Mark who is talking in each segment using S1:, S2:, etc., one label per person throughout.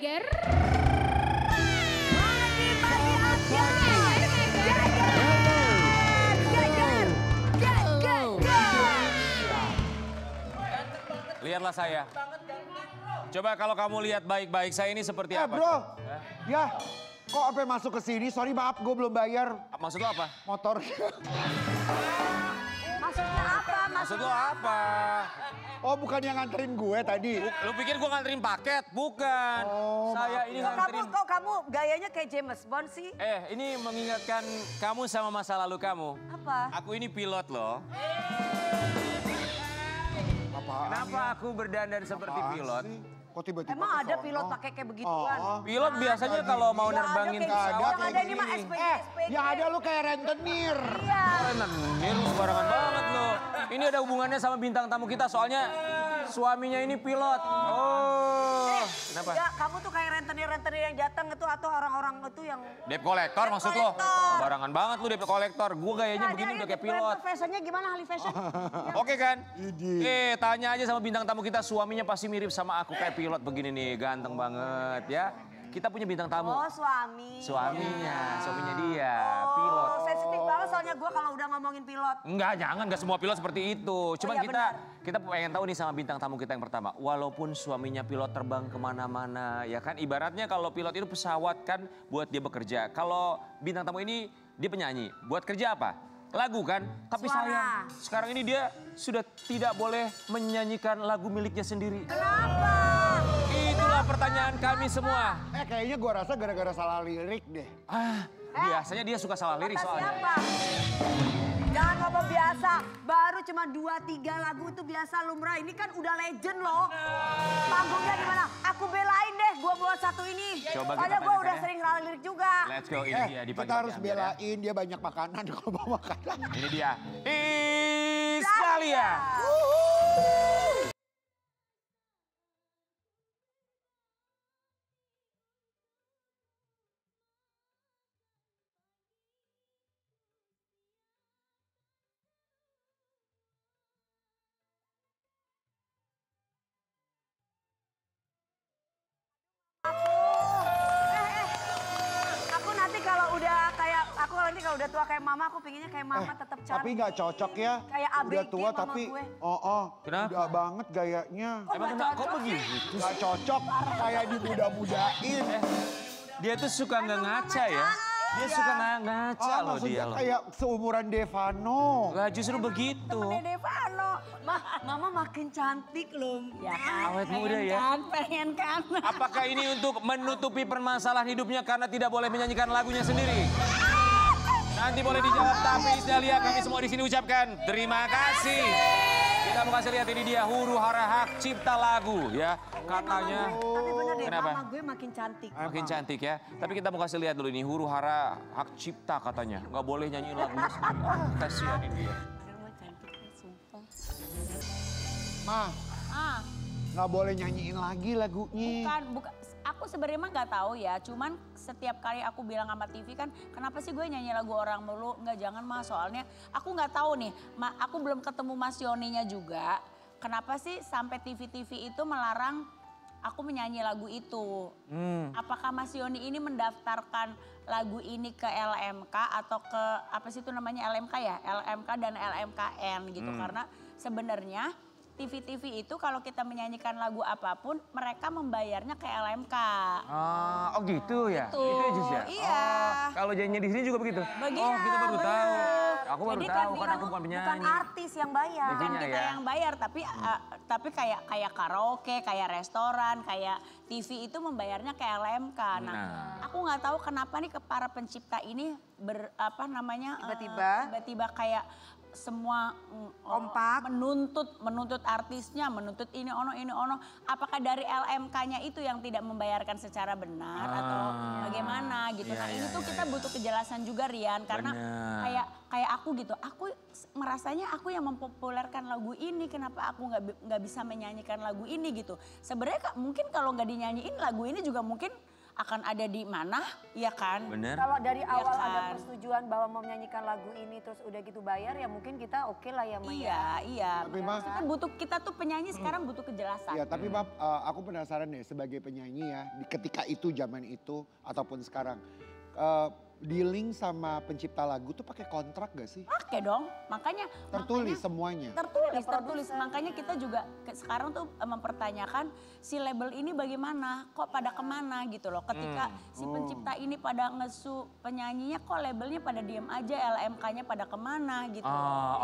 S1: Geger.
S2: Lihatlah saya. Coba kalau kamu lihat baik-baik saya ini seperti apa?
S3: Bro, ya kok sampai masuk ke sini? Sorry maaf gue belum bayar.
S2: Maksud lo apa?
S3: Motor.
S4: Maksudnya apa?
S2: Maksud lo apa?
S3: Oh bukan yang nganterin gue tadi?
S2: Lu pikir gue nganterin paket? Bukan.
S3: Oh,
S2: Saya ini nganterin.
S4: Kok kamu gayanya kayak James Bond sih?
S2: Ini mengingatkan kamu sama masa lalu kamu.
S4: Apa?
S2: Aku ini pilot loh.
S3: Apaan
S2: Kenapa
S3: ya?
S2: aku berdandan seperti
S3: Apaan
S2: pilot?
S3: sih? Kok tiba-tiba
S4: Emang
S3: ke
S4: ada
S3: sono?
S4: pilot pakai kayak begituan?
S2: Pilot biasanya kalau mau
S4: Nggak ada
S2: nerbangin
S4: kayak
S2: pesawat
S4: gitu. Yang ada
S2: kayak
S4: ini mah
S2: gini.
S4: SPG, SPG.
S3: Yang ada lu kayak rentenir.
S4: Iya.
S2: Ini lu sembarangan banget lo. Ini ada hubungannya sama bintang tamu kita soalnya suaminya ini pilot. Oh, kenapa?
S4: Ya, kamu tuh kayak rentenir-rentenir yang datang itu atau orang-orang itu yang...
S2: Debt collector
S4: Debt
S2: maksud lo?
S4: collector.
S2: Barangan banget lu debt collector. Gue gayanya begini udah kayak pilot.
S4: Fashionnya gimana ahli fashion?
S2: Oke kan?
S3: Idi.
S2: Tanya aja sama bintang tamu kita, suaminya pasti mirip sama aku kayak pilot begini nih, ganteng banget ya. Kita punya bintang tamu.
S4: Oh suami.
S2: Suaminya dia, pilot.
S4: Oh sensitif banget soalnya gue kalau udah ngomongin pilot.
S2: Enggak, enggak semua pilot seperti itu. Cuman
S4: iya,
S2: kita pengen tahu nih sama bintang tamu kita yang pertama. Walaupun suaminya pilot terbang kemana-mana, ya kan? Ibaratnya kalau pilot itu pesawat kan buat dia bekerja. Kalau bintang tamu ini dia penyanyi, buat kerja apa? Lagu kan? Tapi
S4: Suara.
S2: sayang, sekarang ini dia sudah tidak boleh menyanyikan lagu miliknya sendiri.
S4: Kenapa?
S2: Itulah pertanyaan kami semua.
S3: Kayaknya gue rasa gara-gara salah lirik deh.
S2: Biasanya dia suka salah lirik
S4: Kata
S2: soalnya.
S4: siapa? Jangan ngomong biasa, baru cuma 2-3 lagu itu biasa lumrah. Ini kan udah legend loh. Panggungnya di mana? Aku belain deh, gue buat satu ini.
S2: Coba kita
S4: Soalnya gue
S2: tanyakan
S4: udah
S2: ya.
S4: sering salah lirik juga.
S2: Let's go, ini dia di
S3: Kita
S2: pagi-pagi
S3: harus
S2: Amir, ya.
S3: belain dia banyak makanan kalau bawa makanan.
S2: Ini dia, Iskalia.
S4: Aku nanti kalau udah tua kayak mama, aku pinginnya kayak mama tetap cantik.
S3: Tapi nggak cocok ya.
S4: Kayak ABG
S3: Udah tua
S4: mama
S3: tapi
S4: gue.
S2: Kenapa?
S3: udah banget gayanya.
S2: Emang kok begini?
S3: Nggak cocok kayak dimuda-mudain.
S2: Dia tuh suka nggak ngaca ya. Dia suka nggak ngaca loh dia
S3: Maksudnya
S2: loh.
S3: kayak seumuran Devano.
S2: Lah justru begitu.
S4: Dede Vano. Mama makin cantik loh. Ya kan?
S2: Awet muda ya.
S4: Pengen kan.
S2: Apakah ini untuk menutupi permasalahan hidupnya karena tidak boleh menyanyikan lagunya sendiri? Nanti boleh dijawab, tapi Dahlia kami semua di sini ucapkan terima kasih. Kita mau kasih lihat ini dia huru hara hak cipta lagu ya. Katanya
S4: Tapi bener deh,
S2: Kenapa?
S4: mama gue makin cantik.
S2: makin cantik ya. Tapi kita mau kasih lihat dulu ini huru hara hak cipta katanya. Nggak boleh nyanyiin lagunya sendiri. Kasihan ini dia.
S4: Mama cantik, sumpah.
S3: Mah,
S5: Ah,
S3: nggak boleh nyanyiin lagi lagunya.
S5: bukan. Aku sebenarnya mah nggak tahu ya. Cuman setiap kali aku bilang sama TV kan, kenapa sih gue nyanyi lagu orang mulu? Nggak, jangan mah. Soalnya aku nggak tahu nih. Aku belum ketemu Mas Yoninya juga. Kenapa sih sampai TV-TV itu melarang aku menyanyi lagu itu? Apakah Mas Yoni ini mendaftarkan lagu ini ke LMK atau ke apa sih itu namanya LMK ya? LMK dan LMKN gitu. Karena sebenarnya TV-TV itu kalau kita menyanyikan lagu apapun, mereka membayarnya ke LMK.
S2: Oh gitu ya?
S5: Gitu.
S2: Itu aja ya?
S5: Iya.
S2: Kalau nyanyi di sini juga begitu?
S5: Begitu.
S2: Oh kita baru tahu. Aku baru
S5: Jadi
S2: tahu
S5: kan
S2: kan aku bukan
S4: Bukan
S2: penyanyi.
S4: artis yang bayar.
S5: Bukan
S2: Intinya
S5: kita
S2: ya.
S5: yang bayar, tapi kayak karaoke, kayak restoran, kayak TV itu membayarnya ke LMK. Nah, aku nggak tahu kenapa nih ke para pencipta ini tiba-tiba kayak semua
S4: Kompak.
S5: menuntut artisnya, menuntut ini ono. Apakah dari LMK-nya itu yang tidak membayarkan secara benar atau bagaimana gitu? Nah ini tuh kita butuh kejelasan juga Rian, karena kayak aku gitu, aku merasanya aku yang mempopulerkan lagu ini, kenapa aku nggak bisa menyanyikan lagu ini gitu? Sebenarnya mungkin kalau nggak dinyanyiin lagu ini juga mungkin akan ada di mana, ya kan?
S2: Bener.
S4: Kalau dari awal ada
S5: kan?
S4: persetujuan bahwa mau menyanyikan lagu ini terus udah gitu bayar ya mungkin kita oke lah ya Ma.
S5: Iya.
S3: Tapi, Ma,
S5: Maksudnya kan butuh kita tuh penyanyi sekarang butuh kejelasan.
S3: Ya tapi Bab, aku penasaran deh sebagai penyanyi ya, ketika itu zaman itu ataupun sekarang, dealing sama pencipta lagu tuh pakai kontrak gak sih?
S5: Pakai dong, makanya
S3: Tertulis semuanya.
S5: tertulis. Makanya kita juga sekarang tuh mempertanyakan si label ini bagaimana, kok pada kemana gitu loh. Ketika si pencipta ini pada ngesu penyanyinya, kok labelnya pada diem aja, LMK-nya pada kemana gitu.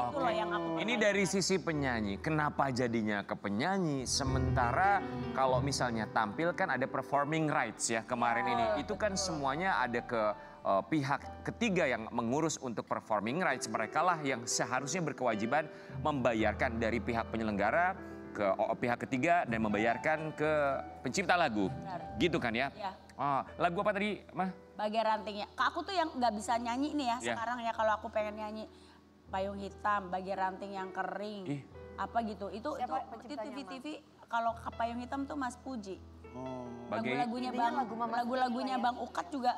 S5: Itu loh yang aku
S2: Ini dari sisi penyanyi, kenapa jadinya ke penyanyi? Sementara kalau misalnya tampil kan ada performing rights ya kemarin ini. Itu kan semuanya ada ke pihak ketiga yang mengurus untuk performing rights. Mereka lah yang seharusnya berkewajiban membayarkan dari pihak penyelenggara ke pihak ketiga dan membayarkan ke pencipta lagu.
S5: Benar.
S2: Gitu kan ya?
S5: Iya.
S2: Lagu apa tadi, Mah?
S5: bagai rantingnya. Aku tuh yang nggak bisa nyanyi nih ya
S2: Iya.
S5: sekarang ya kalau aku pengen nyanyi Payung Hitam, bagai ranting yang kering,
S2: Ih.
S5: apa gitu. Itu
S4: penciptanya,
S5: TV kalau Payung Hitam tuh Mas Puji.
S2: Bagai
S5: Lagu-lagunya
S4: Intinya
S5: Bang,
S4: lagu Mama
S5: lagu-lagunya
S4: Siti lah ya.
S5: Bang Ukat juga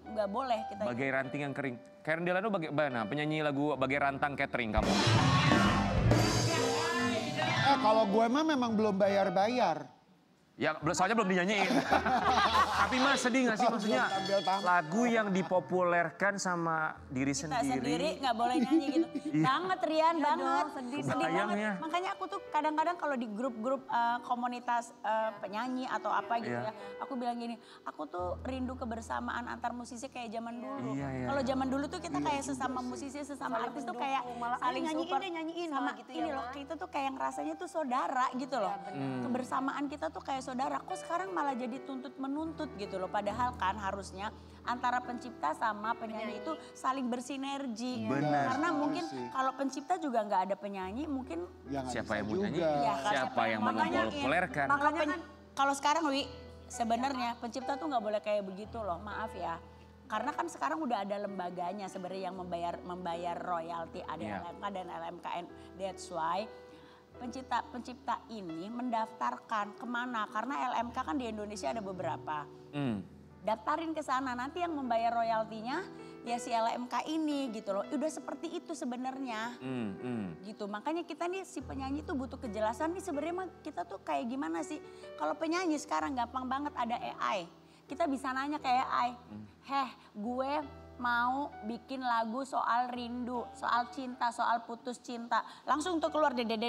S5: nggak boleh kita.
S2: Bagai ranting yang kering. Karen Delano bagaimana? Penyanyi lagu Bagai Rantang Catering kamu?
S3: Kalau gue mah memang belum bayar-bayar.
S2: Ya soalnya belum dinyanyiin. Tapi Mas sedih gak sih maksudnya
S3: Belum tampil.
S2: lagu yang dipopulerkan sama diri
S5: Kita sendiri
S2: sendiri.
S5: nggak boleh nyanyi gitu. Banget Rian, banget.
S4: sedih
S2: Sayang
S5: banget.
S2: ya.
S5: Makanya aku tuh kadang-kadang kalau di grup-grup komunitas penyanyi atau apa gitu
S2: Iya.
S5: ya. Aku bilang gini, aku tuh rindu kebersamaan antar musisi kayak zaman dulu.
S2: Iya, iya.
S5: Kalau zaman dulu tuh kita kayak sesama musisi, sesama artis tuh kayak
S4: malah,
S5: saling
S4: "Ayo nyanyiin
S5: support.
S4: deh, nyanyiin,"
S5: sama
S4: malah gitu ya,
S5: ini loh,
S4: Ma.
S5: kita tuh kayak rasanya tuh saudara gitu loh. Kebersamaan kita tuh kayak saudara. Kok sekarang malah jadi tuntut menuntut gitu loh. Padahal kan harusnya antara pencipta sama penyanyi itu saling bersinergi.
S2: Benar.
S5: Karena mungkin
S3: sih.
S5: kalau pencipta juga nggak ada penyanyi mungkin
S3: Ya, nggak
S2: Siapa
S3: bisa
S2: yang mau nyanyi?
S3: juga.
S5: ya,
S2: Siapa yang
S5: makanya
S2: mempopulerkan?
S5: Makanya kalau sekarang Wi sebenarnya pencipta tuh nggak boleh kayak begitu loh. Maaf ya. Karena kan sekarang udah ada lembaganya sebenarnya yang membayar royalti, ada
S2: Iya.
S5: LMK dan LMKN. That's why pencipta ini mendaftarkan kemana? Karena LMK kan di Indonesia ada beberapa. Daftarin ke sana, nanti yang membayar royaltinya ya si LMK ini gitu loh. Udah seperti itu sebenarnya. Gitu. Makanya kita nih si penyanyi tuh butuh kejelasan nih sebenarnya mah kita tuh kayak gimana sih? Kalau penyanyi sekarang gampang banget ada AI. Kita bisa nanya ke AI, gue mau bikin lagu soal rindu, soal cinta, soal putus cinta. Langsung tuh keluar dedet.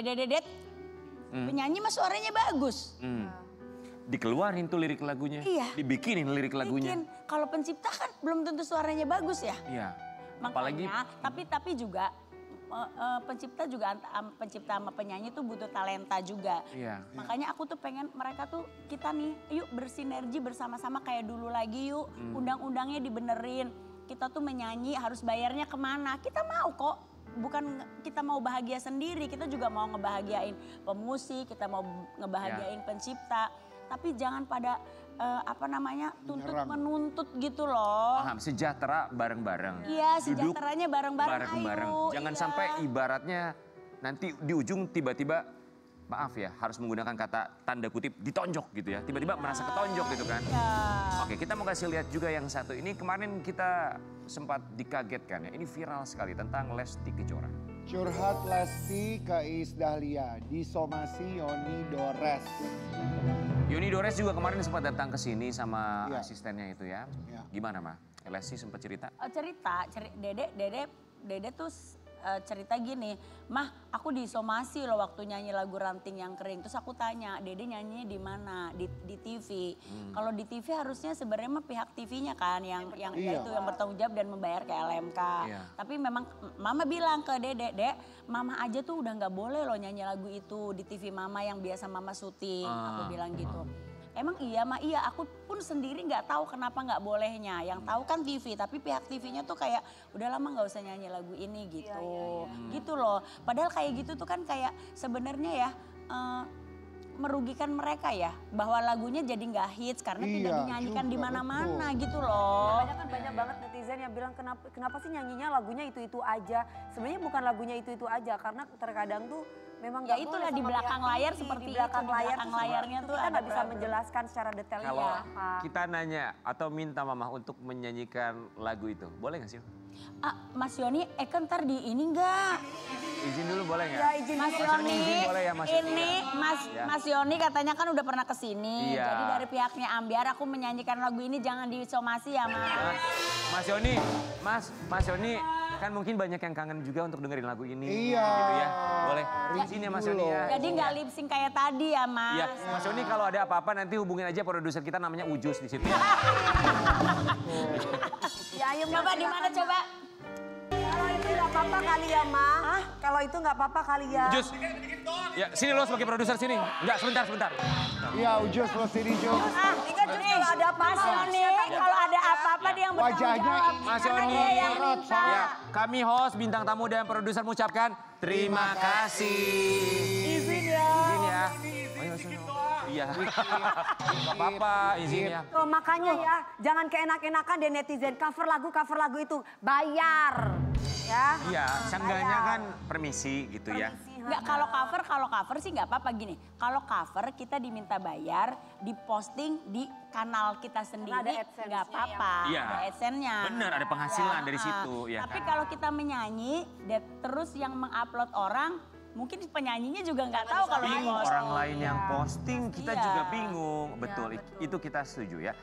S5: Penyanyi mah suaranya bagus.
S2: Dikeluarin tuh lirik lagunya.
S5: Iya.
S2: Dibikinin lirik lagunya.
S5: Bikin. Kalau pencipta kan belum tentu suaranya bagus ya.
S2: Iya.
S5: Makanya,
S2: Apalagi
S5: tapi juga pencipta sama penyanyi tuh butuh talenta juga.
S2: Iya.
S5: Makanya aku tuh pengen mereka tuh kita nih yuk bersinergi bersama-sama kayak dulu lagi yuk. Undang-undangnya dibenerin. Kita tuh menyanyi harus bayarnya kemana. Kita mau kok. Bukan kita mau bahagia sendiri, kita juga mau ngebahagiain pemusik, kita mau ngebahagiain pencipta. Tapi jangan pada tuntut
S3: Menyerang.
S5: menuntut gitu loh.
S2: Paham, sejahtera bareng-bareng.
S5: Iya,
S2: Duduk
S5: sejahteranya bareng-bareng.
S2: bareng-bareng.
S5: Ayo,
S2: Jangan
S5: iya.
S2: sampai ibaratnya nanti di ujung tiba-tiba, maaf ya, harus menggunakan kata tanda kutip ditonjok gitu ya. Tiba-tiba merasa ketonjok gitu kan.
S5: Ya.
S2: Oke, kita mau kasih lihat juga yang satu ini. Kemarin kita sempat dikagetkan ya. Ini viral sekali tentang Lesti Kejora.
S3: Curhat Lesti ke Iis Dahlia, disomasi Yoni Dores.
S2: Yoni Dores juga kemarin sempat datang ke sini sama
S3: Iya.
S2: asistennya itu ya.
S3: Iya.
S2: Gimana, Ma? Lesti sempat cerita?
S5: Dede tuh cerita gini, Mah aku disomasi loh waktu nyanyi lagu Ranting yang Kering. Terus aku tanya, Dede nyanyi di mana? Di TV. Kalau di TV harusnya sebenarnya mah pihak TV-nya kan yang
S3: Iya.
S5: itu yang bertanggung jawab dan membayar ke LMK.
S2: Iya.
S5: Tapi memang Mama bilang ke Dede, Dek, Mama aja tuh udah nggak boleh loh nyanyi lagu itu di TV Mama yang biasa Mama syuting. Aku bilang gitu. Emang iya, Ma, iya. Aku pun sendiri nggak tahu kenapa nggak bolehnya. Yang tahu kan TV, tapi pihak TV-nya tuh kayak udah lama nggak usah nyanyi lagu ini gitu. Gitu loh. Padahal kayak gitu tuh kan kayak sebenarnya ya merugikan mereka ya. Bahwa lagunya jadi nggak hits karena tidak
S3: Iya,
S5: dinyanyikan di
S3: juga,
S5: mana-mana
S3: betul.
S5: gitu loh.
S4: Banyak banget netizen yang bilang kenapa sih nyanyinya lagunya itu-itu aja. Sebenarnya bukan lagunya itu-itu aja karena terkadang tuh Memang
S5: Ya
S4: nggak
S5: itulah
S4: boleh
S5: di
S4: sama
S5: belakang
S4: pihak
S5: layar
S4: TV.
S5: seperti
S4: Di belakang
S5: itu, di
S4: layar
S5: belakang
S4: tuh
S5: layarnya tuh
S4: kita
S5: ada
S4: nggak bisa
S5: problem.
S4: menjelaskan secara detailnya
S2: Kalau
S4: apa.
S2: kita nanya atau minta mama untuk menyanyikan lagu itu, boleh gak sih?
S5: Mas Yoni, kan ntar di ini enggak?
S2: Izin dulu boleh nggak?
S4: Ya izin
S5: Mas
S4: dulu.
S5: Yoni,
S2: izin boleh ya, Mas Yoni?
S5: ini
S2: Ya.
S5: Mas Yoni katanya kan udah pernah kesini.
S2: Iya.
S5: Jadi dari pihaknya Ambiar aku menyanyikan lagu ini jangan disomasi ya Mas.
S2: Mas Yoni, Mas Yoni, kan mungkin banyak yang kangen juga untuk dengerin lagu ini.
S3: Iya.
S2: Gitu ya, boleh. Izin ya Mas Yoni ya.
S5: Jadi nggak lip sync kayak tadi ya Mas.
S2: Iya, Mas Yoni kalau ada apa-apa nanti hubungin aja produser kita namanya Ujus di situ.
S4: Ya ayo Ma,
S5: Coba di mana
S4: silakan,
S5: coba?
S4: Ma. Kalau itu nggak apa-apa kali ya Ma. Kalau itu nggak apa-apa kali ya.
S2: Ujus, ya sini lo sebagai produser sini. Enggak, sebentar.
S3: Iya Ujus lo sini Jus.
S4: Ini kan justru kalau ada apa-apa.
S5: Mas Yoni, kalau ada apa-apa dia yang bertanggung
S3: Wajahnya
S5: jawab.
S2: Mas
S5: Karena
S2: Yoni,
S5: dia yang
S3: sorot,
S5: minta.
S2: ya, kami host, bintang tamu dan produser mengucapkan terima kasih.
S4: Izin ya.
S2: Izin ya. Ayo, sini. Iya. Gak apa-apa, izin ya.
S4: Tuh, makanya ya, jangan keenak-enakan deh netizen. Cover lagu itu bayar. Ya.
S2: Iya, seenggaknya kan permisi gitu ya.
S5: Nggak, kalau cover sih nggak apa-apa gini. Kalau cover kita diminta bayar, diposting di kanal kita sendiri,
S4: Karena ada AdSense-nya
S5: nggak apa-apa.
S2: Iya.
S5: Ada AdSense-nya.
S2: Bener, ada penghasilan
S5: Ya,
S2: dari situ, ya
S5: Tapi
S2: kan?
S5: kalau kita menyanyi, terus yang mengupload orang, mungkin penyanyinya juga nggak tahu kalau di
S2: Orang lain yang posting kita
S5: Iya.
S2: juga bingung. Betul, itu kita setuju ya.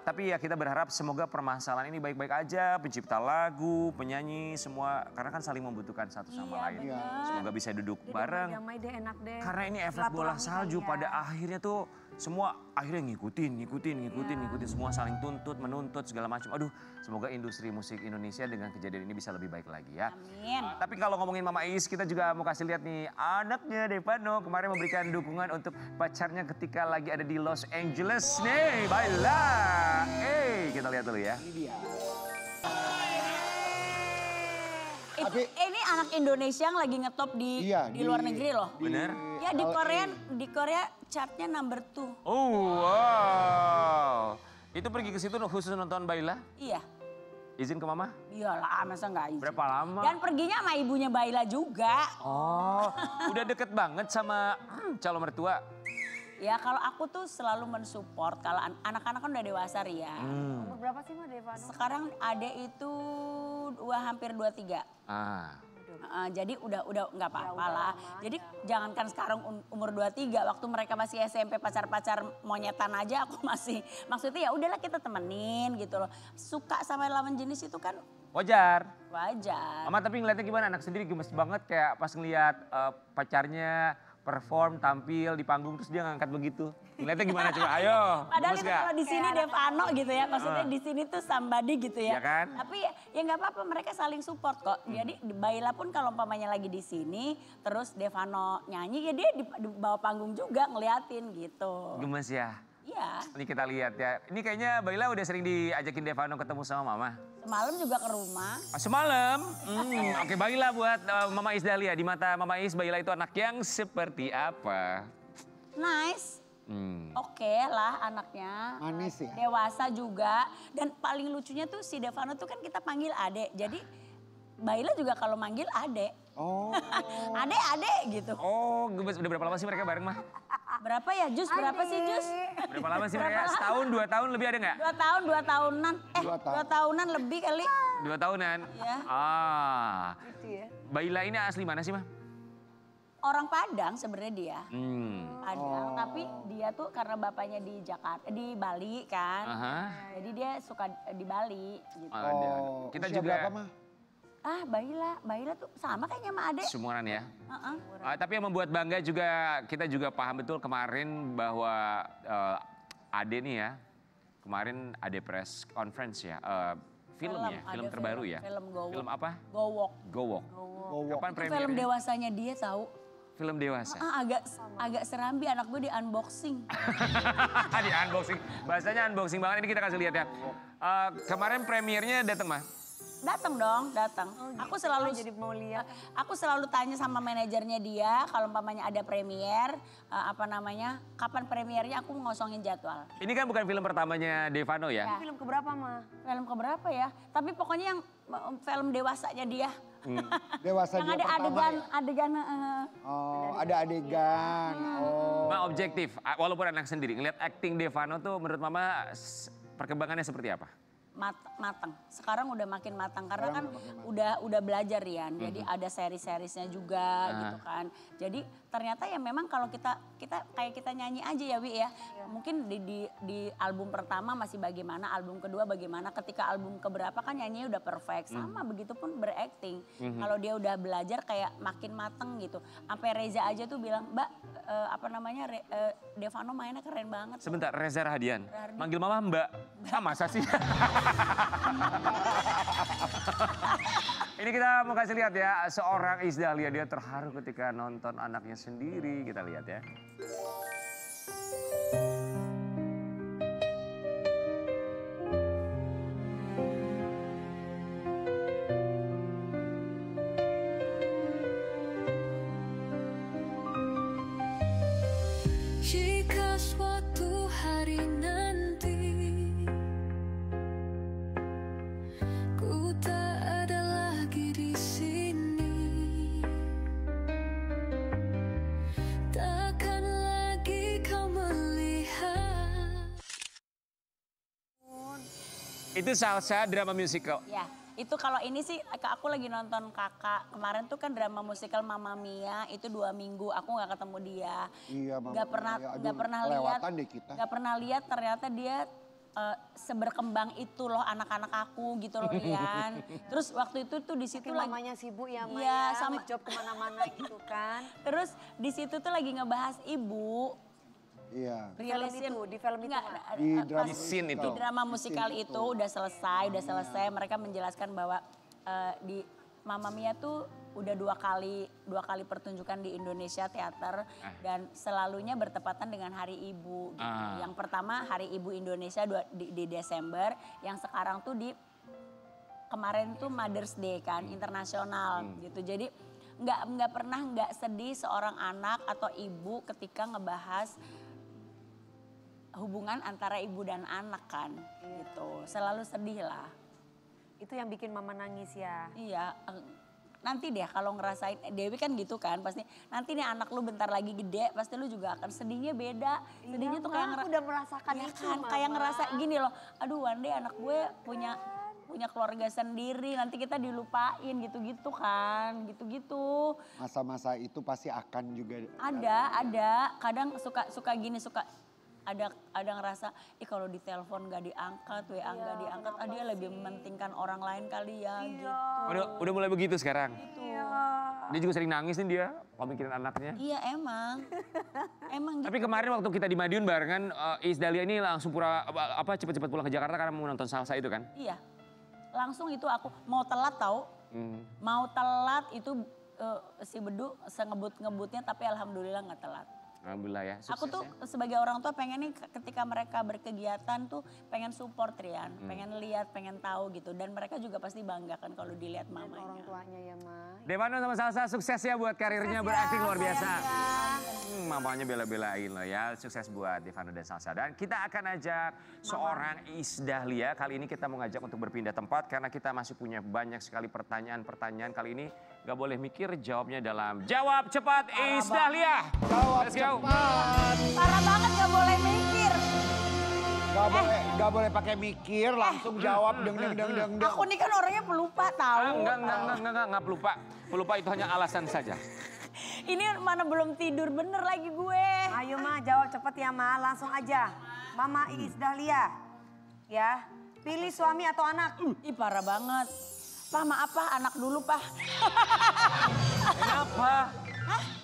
S2: Tapi ya kita berharap semoga permasalahan ini baik-baik aja. Pencipta lagu, penyanyi, semua. Karena kan saling membutuhkan satu sama lain. Semoga bisa duduk bareng.
S4: Damai deh, enak deh.
S2: Karena ini efek bola
S4: Silaturahmi
S2: salju
S4: kali ya.
S2: pada akhirnya tuh semua akhirnya ngikutin semua saling tuntut, menuntut segala macam. Aduh, semoga industri musik Indonesia dengan kejadian ini bisa lebih baik lagi ya.
S5: Amin.
S2: Tapi kalau ngomongin Mama Is, kita juga mau kasih lihat nih anaknya Devano kemarin memberikan dukungan untuk pacarnya ketika lagi ada di Los Angeles nih, Baila. Kita lihat dulu ya.
S3: Ini dia.
S5: Ini anak Indonesia yang lagi ngetop di luar negeri loh.
S2: Bener?
S5: Ya di Korea chartnya number 2.
S2: Oh wow. Itu pergi ke situ khusus nonton Baila?
S5: Iya.
S2: Izin ke Mama?
S5: Iyalah, masa nggak izin.
S2: Berapa lama?
S5: Dan perginya sama ibunya Baila juga.
S2: Oh, udah deket banget sama calon mertua.
S5: Ya kalau aku tuh selalu mensupport kalau anak-anak kan udah dewasa Ria.
S4: Umur berapa sih Ma Devano?
S5: Sekarang adek itu hampir 23. Jadi udah nggak apa-apa lah. Jadi jangankan sekarang umur 23, waktu mereka masih SMP pacar-pacar monyetan aja aku masih maksudnya ya udahlah kita temenin gitu loh. Suka sama lawan jenis itu kan
S2: Wajar.
S5: wajar.
S2: Mama tapi ngeliatnya gimana? Anak sendiri gemes banget kayak pas ngeliat pacarnya perform, tampil di panggung terus dia ngangkat begitu. Ngeliatnya gimana coba? Ayo,
S5: Padahal
S2: gemes
S5: itu
S2: gak?
S5: kalau di sini Devano gitu ya, maksudnya di sini tuh somebody gitu ya.
S2: Iya kan?
S5: Tapi ya nggak apa-apa, mereka saling support kok. Jadi Baila pun kalau umpamanya lagi di sini, terus Devano nyanyi ya dia di bawah panggung juga ngeliatin gitu.
S2: Gemes ya?
S5: Iya,
S2: Ini kita lihat ya. Ini kayaknya Baila udah sering diajakin Devano ketemu sama Mama.
S5: semalam juga ke rumah.
S2: Semalam? Oke, Baila buat Mama Is Dahlia. Di mata Mama Is, Baila itu anak yang seperti apa?
S5: Nice. Oke lah anaknya.
S3: Manis ya?
S5: Dewasa juga. Dan paling lucunya tuh si Devano tuh kan kita panggil adek. Jadi Baila juga kalau manggil adek.
S3: Oh.
S5: Adek gitu.
S2: Oh, gemes. Udah berapa lama sih mereka bareng, Mah?
S5: Berapa ya Jus? Berapa sih Jus?
S2: Berapa lama sih mereka? Setahun, 2 tahun lebih ada nggak?
S5: 2 tahunan.
S3: 2
S5: 2 tahunan lebih kali.
S2: 2 tahunan?
S5: Iya.
S4: Gitu ya.
S2: Baila ini asli mana sih, Mah?
S5: Orang Padang sebenarnya dia. Padang,
S3: Oh.
S5: tapi dia tuh karena bapaknya di Jakarta, di Bali kan.
S2: Aha.
S5: Jadi dia suka di Bali gitu.
S2: Ada.
S3: Oh,
S2: Kita
S3: usia
S2: juga
S3: berapa Mah?
S5: Baila tuh sama kayaknya sama adek.
S2: seumuran ya.
S5: Heeh.
S2: Tapi yang membuat bangga juga, kita juga paham betul kemarin bahwa Ade nih ya, kemarin Ade press conference ya, film ya,
S5: ada
S2: film terbaru ya.
S5: Film Gowok.
S2: Film apa?
S5: Gowok.
S2: Gowok. Kapan
S5: Itu film
S2: premiernya?
S5: dewasanya dia tahu.
S2: Film dewasa.
S5: Agak serambi anak gue di unboxing.
S2: Di unboxing, bahasanya unboxing banget, ini kita kasih lihat ya. Kemarin premiernya datang Mah?
S5: Datang dong, datang. Aku selalu
S4: jadi mau lihat.
S5: Aku selalu tanya sama manajernya dia kalau umpamanya ada premier, kapan premiernya aku ngosongin jadwal.
S2: Ini kan bukan film pertamanya Devano ya?
S4: Film keberapa mah?
S5: Film keberapa ya? Tapi pokoknya yang film dewasanya dia.
S3: Dewasa
S5: Yang
S3: dia
S5: ada
S3: pertama ya?
S5: adegan.
S3: Oh, ada adegan. Oh.
S2: Mama objektif, walaupun anak sendiri, ngeliat acting Devano tuh menurut Mama perkembangannya seperti apa?
S5: Matang. Sekarang udah makin matang karena
S3: Sekarang
S5: kan udah belajar Rian. Jadi ada seri-serisnya juga gitu kan. Jadi ternyata ya memang kalau kita kayak kita nyanyi aja ya Wi ya. Mungkin di album pertama masih bagaimana, album kedua bagaimana, ketika album keberapa kan nyanyinya udah perfect. Sama begitu pun berakting. Kalau dia udah belajar kayak makin mateng gitu. Sampai Reza aja tuh bilang, "Mbak, Devano mainnya keren banget."
S2: Sebentar, Reza Rahadian. Manggil Mama Mbak. Masa sih? Ini kita mau kasih lihat ya, seorang Iis Dahlia, dia terharu ketika nonton anaknya sendiri. Kita lihat ya.
S1: Jika suatu hari nanti ku tak ada lagi di sini, takkan lagi kau melihat.
S2: Itu Salsa drama musical.
S5: Ya, itu kalau ini sih aku lagi nonton Kakak. Kemarin tuh kan drama musikal Mamma Mia itu 2 minggu aku nggak ketemu dia.
S3: Iya, Mama
S5: Nggak pernah
S3: Mia. Aduh,
S5: nggak pernah lihat.
S3: kelewatan deh kita.
S5: Nggak pernah lihat ternyata dia seberkembang itu loh anak-anak aku gitu loh Rian. Terus waktu itu tuh di situ lagi
S4: Mamanya sibuk ya Maya,
S5: Iya, sama-
S4: job kemana-mana gitu kan.
S5: terus di situ tuh lagi ngebahas ibu.
S3: Iya.
S4: Di film itu
S5: Nggak,
S4: Mak?
S3: Di drama
S2: Di scene
S3: musical.
S2: itu.
S5: di drama musikal
S3: Scene
S5: itu udah selesai. Mereka menjelaskan bahwa di Mamma Mia tuh udah dua kali pertunjukan di Indonesia teater dan selalunya bertepatan dengan Hari Ibu. Gitu. Yang pertama Hari Ibu Indonesia di Desember, yang sekarang tuh kemarin tuh Mother's Day kan internasional gitu. Jadi nggak pernah nggak sedih seorang anak atau ibu ketika ngebahas hubungan antara ibu dan anak kan gitu. Selalu sedih lah.
S4: Itu yang bikin mama nangis ya.
S5: Iya, nanti deh kalau ngerasain, Dewi kan gitu kan pasti. Nanti nih anak lu bentar lagi gede, pasti lu juga akan sedihnya beda. Sedihnya tuh kayak
S4: aku udah merasakan
S5: ya
S4: itu
S5: kan,
S4: Mama.
S5: kayak ngerasa gini loh. Aduh, one day anak gue punya keluarga sendiri, nanti kita dilupain gitu-gitu kan, gitu-gitu.
S3: Masa-masa itu pasti akan juga.
S5: Ada. Kadang suka gini, ada ngerasa, kalau ditelepon gak diangkat, WA gak diangkat, dia lebih mementingkan orang lain kali ya gitu.
S2: Udah mulai begitu sekarang.
S4: Iya.
S2: Dia juga sering nangis nih dia kalau mikirin anaknya.
S5: Iya emang gitu.
S2: Tapi kemarin waktu kita di Madiun barengan, Iis Dahlia ini langsung cepet-cepet pulang ke Jakarta karena mau nonton Salsa itu kan?
S5: Iya, langsung itu aku mau telat tahu. Mau telat itu si Bedu sengebut-ngebutnya tapi alhamdulillah gak telat.
S2: Alhamdulillah ya, sukses
S5: Aku tuh
S2: ya.
S5: sebagai orang tua pengen nih ketika mereka berkegiatan tuh pengen support Rian, pengen lihat, pengen tahu gitu. Dan mereka juga pasti bangga kan kalau dilihat mamanya.
S4: Orang tuanya ya Ma.
S2: Devano sama Salsa sukses ya buat karirnya berakting luar biasa. Mamanya bela-belain loh ya, sukses buat Devano dan Salsa. Dan kita akan ajak seorang Iis Dahlia, kali ini kita mau ngajak untuk berpindah tempat karena kita masih punya banyak sekali pertanyaan-pertanyaan. Kali ini gak boleh mikir, jawabnya dalam Jawab Cepat Iis Dahlia.
S3: Jawab
S2: Let's go.
S3: cepat.
S5: Parah banget gak boleh mikir.
S3: Gak boleh pakai mikir, langsung jawab deng.
S5: Aku nih kan orangnya pelupa tahu.
S2: Enggak pelupa. Pelupa itu hanya alasan saja.
S5: Ini mana belum tidur bener lagi gue.
S4: Ayo Ma, jawab cepet ya Ma, langsung aja. Mama Iis Dahlia, ya. Pilih suami atau anak?
S5: Ih parah banget. Pak maaf Pak, anak dulu Pak.
S2: Kenapa?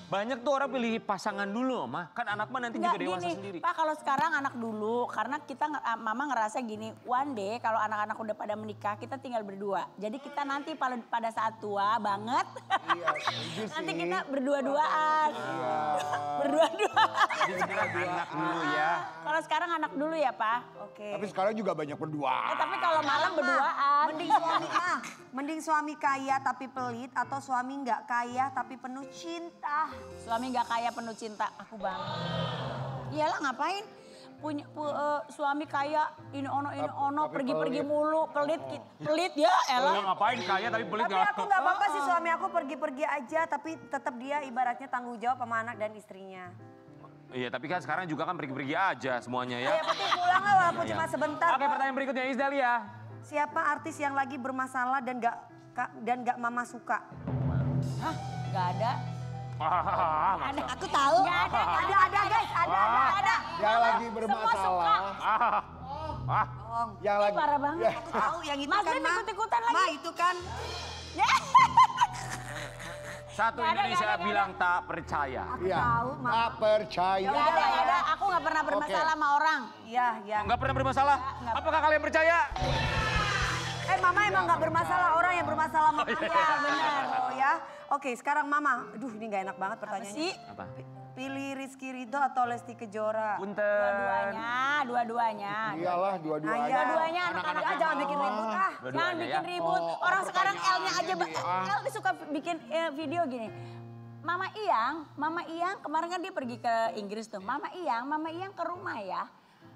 S2: Banyak tuh orang pilih pasangan dulu, Mah. Kan anak mah nanti juga dewasa sendiri.
S5: Pak, kalau sekarang anak dulu, karena kita mama ngerasa gini, one day kalau anak-anak udah pada menikah, kita tinggal berdua. Jadi kita nanti pada saat tua banget,
S3: Iya, setuju
S5: nanti
S3: sih.
S5: kita berdua-duaan.
S3: Iya.
S5: Berdua-duaan.
S2: Jadi sekarang anak dulu ya.
S5: Kalau sekarang anak dulu ya, Pak.
S4: Oke.
S3: Tapi sekarang juga banyak berdua.
S5: Tapi kalau malam berduaan.
S4: Mending suami kaya tapi pelit atau suami nggak kaya tapi penuh cinta.
S5: Suami nggak kaya penuh cinta, aku banget. Iyalah ngapain? Suami kaya ini ono
S3: Tapi
S5: pergi-pergi
S3: pelit.
S5: mulu, pelit ya
S2: Lo
S5: elah.
S2: ngapain kaya tapi pelit
S4: Tapi aku nggak apa-apa sih suami aku pergi-pergi aja tapi tetap dia ibaratnya tanggung jawab sama anak dan istrinya.
S2: Iya, tapi kan sekarang juga kan pergi-pergi aja semuanya ya.
S4: Ya penting pulang lah walaupun cuma sebentar.
S2: Oke, pertanyaan berikutnya Isdalia.
S4: Siapa artis yang lagi bermasalah dan nggak mama suka?
S5: Hah? Gak ada.
S2: Ada.
S5: Aku tahu. Gak ada.
S4: Ada guys, ada.
S3: Yang lagi bermasalah. Yang lagi.
S5: Parah banget.
S3: Ya.
S4: Aku tahu yang itu
S5: Mas
S4: kan
S5: Vin ikut-ikutan lagi.
S4: Ma itu kan.
S2: Satu
S5: Nggak ada,
S2: Indonesia
S5: nggak ada,
S2: bilang tak percaya.
S4: Aku
S3: Iya.
S4: tahu, Ma.
S3: Tak percaya.
S5: Gak ada, gak ada. Aku gak pernah bermasalah sama orang.
S4: Iya, iya.
S2: Enggak pernah bermasalah?
S5: Nggak.
S2: Apakah kalian percaya?
S4: Mama emang nggak bermasalah, orang yang bermasalah sama Mama. Benar. Oh ya. Oke, sekarang Mama. Aduh, ini nggak enak banget
S5: Apa
S4: pertanyaannya.
S5: sih?
S2: Apa?
S4: Pilih Rizky Ridho atau Lesti Kejora?
S2: Punten.
S5: Dua-duanya.
S3: Iyalah dua-duanya.
S5: Dua-duanya
S3: Anak-anak
S5: anak-anak
S4: jangan bikin ribut ah.
S5: Jangan
S2: Dua-duanya
S5: bikin
S2: ya.
S5: ribut. Orang sekarang L-nya aja,
S3: pertanyaannya.
S5: L suka bikin video gini. Mama Iyang kemarin kan dia pergi ke Inggris tuh. Mama Iyang ke rumah ya.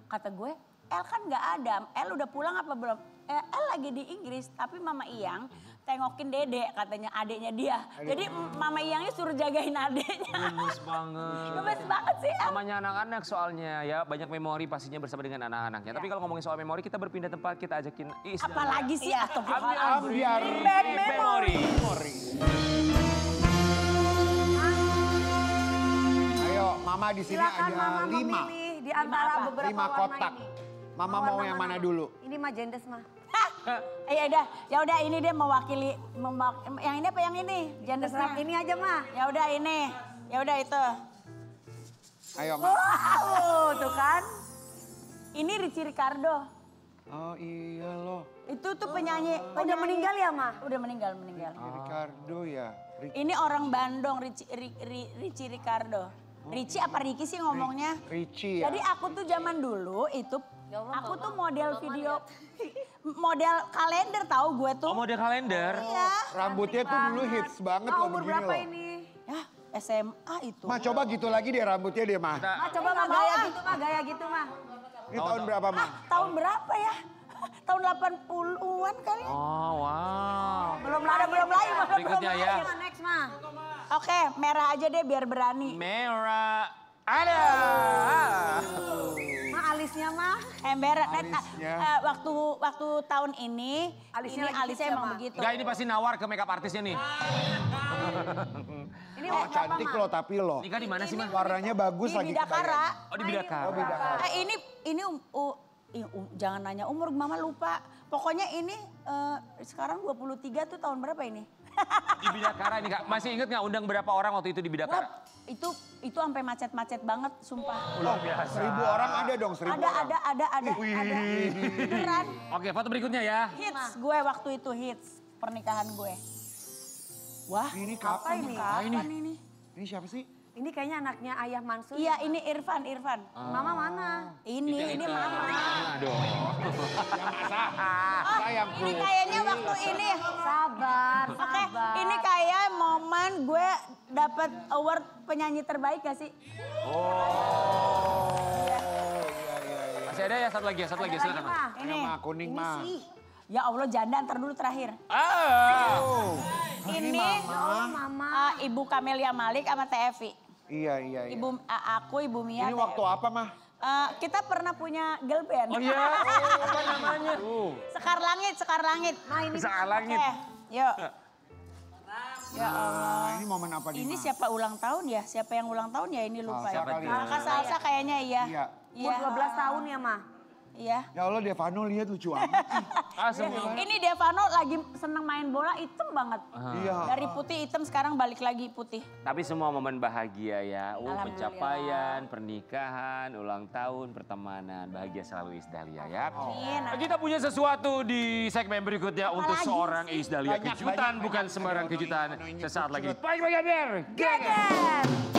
S5: Kata gue, El kan nggak ada. El udah pulang apa belum? El lagi di Inggris, tapi Mama Iyang tengokin Dede katanya adiknya dia. Jadi Mama Iyangnya suruh jagain adiknya.
S2: Gemes banget.
S5: Gemes banget sih. El.
S2: Namanya anak-anak soalnya ya banyak memori pastinya bersama dengan anak-anaknya. Tapi kalau ngomongin soal memori kita berpindah tempat kita ajakin Isdalia.
S5: Apalagi sih atau
S3: Ambiar.
S2: Bad memory.
S3: Ayo, Mama di sini
S4: Silakan
S3: ada
S4: Mama
S3: 5.
S4: memilih di antara
S5: apa?
S4: beberapa
S3: 5
S4: warna
S3: kotak.
S4: ini.
S3: Mama
S4: Warna
S3: mau yang mana dulu?
S4: Ini mah jendes mah.
S5: Ya udah ini dia mewakili yang ini apa yang ini?
S4: Terserah
S5: Gendernya.
S4: ini aja mah.
S5: Ya udah ini. Ya udah itu.
S3: Ayo, Mama.
S4: Wow, tuh kan.
S5: Ini Richie Ricardo.
S3: Oh iya loh.
S5: Itu tuh penyanyi.
S4: Udah meninggal ya mah?
S5: Udah meninggal.
S3: Ricardo ya.
S5: Ini orang Bandung Richie Ricardo. Richie apa Ricky sih ngomongnya?
S3: Richie ya.
S5: Jadi aku tuh zaman dulu itu aku tuh model video model kalender tahu gue tuh.
S2: Oh, model kalender.
S5: Iya.
S3: Rambutnya tuh dulu hits banget loh
S4: Umur
S3: begini
S4: berapa
S3: loh.
S4: ini?
S5: Ya, SMA itu.
S3: Ma coba gitu lagi deh rambutnya deh, Ma.
S2: Kita-
S4: Mah coba mah gaya gitu mah, gaya gitu mah.
S3: Ini tahun berapa, Ma?
S5: Tahun berapa ya? Tahun 80-an kali.
S2: Oh, wow.
S4: Belum
S5: lahir.
S2: Berikutnya ya.
S4: Next mah.
S5: Oke, merah aja deh biar berani.
S2: Merah. Ada.
S4: Mah alisnya mah.
S5: Ember,
S3: Alisnya.
S5: waktu tahun ini,
S4: Alisnya
S5: ini
S4: lagi
S5: alisnya
S4: hits ya,
S5: emang
S4: Ma?
S5: begitu.
S2: Enggak, ini pasti nawar ke makeup artisnya nih.
S4: Ini
S3: Oh,
S4: berapa,
S3: cantik
S4: Mah?
S3: loh tapi loh.
S2: Nikah di mana sih, Mah?
S3: Warnanya bagus
S5: Di
S3: lagi.
S5: Bidakara.
S2: Oh, di Bidakara.
S3: Oh, Bidakara.
S5: Ini jangan nanya umur, Mama lupa. Pokoknya ini sekarang 23 tuh tahun berapa ini?
S2: Di Bidakara ini, Kak. Masih inget nggak undang berapa orang waktu itu di Bidakara?
S5: Wah, itu sampai macet-macet banget, sumpah.
S2: Luar biasa.
S3: 1000 orang ada dong, 1000 orang.
S5: Ada. Beneran.
S2: Oke, foto berikutnya ya.
S5: Hits gue waktu itu hits pernikahan gue. Wah,
S3: Ini kapan
S4: ini?
S5: kapan ini?
S3: Ini siapa sih?
S4: Ini kayaknya anaknya Ayah Mansur.
S5: Iya, ini Irfan.
S4: Mama mana?
S5: Ini Mama.
S2: Aduh.
S3: Sayangku.
S5: Ini kayaknya waktu ini.
S4: Sabar,
S5: Oke,
S4: sabar.
S5: ini kayak momen gue dapat award penyanyi terbaik gak sih?
S2: Masih ada ya, satu lagi, silakan. Mas.
S5: Ini.
S3: Ma, kuning, Ma.
S5: Ya Allah, janda ntar dulu terakhir.
S3: Oh.
S5: Ini
S4: Mama.
S5: Ibu Camelia Malik sama Teh Evi.
S3: Iya.
S5: Ibu Mia.
S3: Ini
S5: Teh
S3: waktu
S5: Evi.
S3: apa, Ma?
S5: Kita pernah punya girl band.
S2: Oh iya, apa namanya?
S5: Sekar Langit.
S4: Nah ini
S2: Sekar Langit.
S5: Oke, yuk. Ya Allah.
S3: Nah, ini momen apa nih,
S5: Ini
S3: Ma?
S5: siapa ulang tahun ya? Siapa yang ulang tahun ya? Ini lupa
S3: Salsa
S5: ya.
S3: kali
S2: ya.
S5: Kakak Salsa kayaknya iya.
S3: Iya.
S4: umur 12 tahun ya, Ma?
S5: Iya.
S3: Ya Allah Devano lihat lucu amat.
S5: Ini Devano lagi seneng main bola, hitam banget.
S3: Iya.
S5: Dari putih hitam sekarang balik lagi putih.
S2: Tapi semua momen bahagia ya.
S5: Alhamdulillah.
S2: Pencapaian, pernikahan, ulang tahun, pertemanan. Bahagia selalu Iis Dahlia ya.
S5: Amin.
S2: Kita punya sesuatu di segmen berikutnya untuk
S5: lagi
S2: seorang Iis Dahlia.
S3: Banyak,
S2: Kejutan
S3: banyak,
S2: bukan
S3: banyak.
S2: sembarang
S3: Ada
S2: kejutan.
S3: ono ini
S2: Sesaat lagi.
S3: cepet.
S2: Baik, Geger.
S5: Geger.